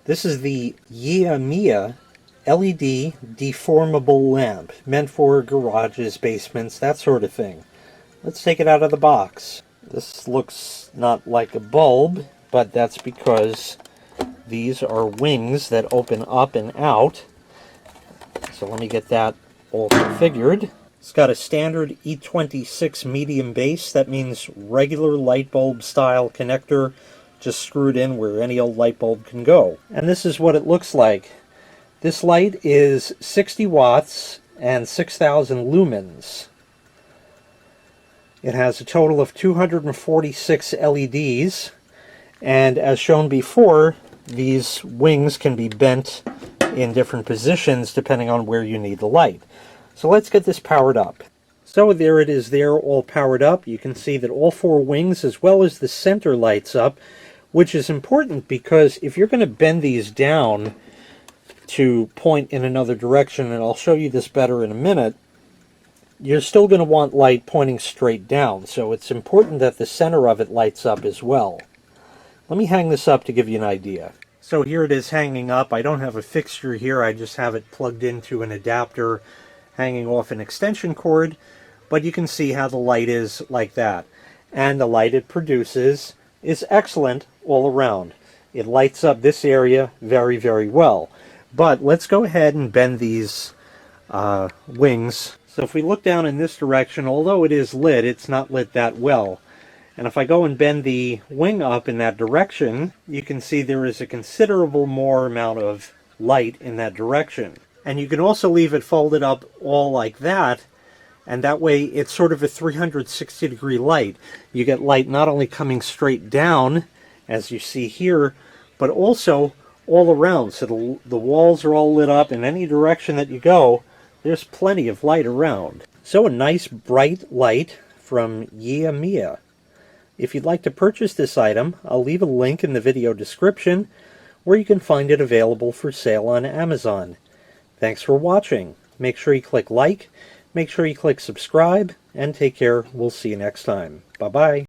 This is the YiaMia LED deformable lamp, meant for garages, basements, that sort of thing. Let's take it out of the box. This looks not like a bulb, but that's because these are wings that open up and out. So let me get that all configured. It's got a standard E26 medium base. That means regular light bulb style connector, just screwed in where any old light bulb can go. And this is what it looks like. This light is 60 watts and 6,000 lumens. It has a total of 246 LEDs, and as shown before, these wings can be bent in different positions depending on where you need the light. So let's get this powered up. So there it is there, all powered up. You can see that all four wings as well as the center lights up, which is important because if you're going to bend these down to point in another direction, and I'll show you this better in a minute, you're still going to want light pointing straight down. So it's important that the center of it lights up as well. Let me hang this up to give you an idea. So here it is hanging up. I don't have a fixture here. I just have it plugged into an adapter hanging off an extension cord, but you can see how the light is like that. And the light it produces is excellent all around. It lights up this area very, very well. But let's go ahead and bend these wings. So if we look down in this direction, although it is lit, it's not lit that well. And if I go and bend the wing up in that direction, you can see there is a considerable more amount of light in that direction. And you can also leave it folded up all like that, and that way it's sort of a 360 degree light. You get light not only coming straight down, as you see here, but also all around. So the walls are all lit up. In any direction that you go, there's plenty of light around. So a nice bright light from YiaMia. If you'd like to purchase this item, I'll leave a link in the video description where you can find it available for sale on Amazon. Thanks for watching. Make sure you click like, make sure you click subscribe, and take care. We'll see you next time. Bye-bye.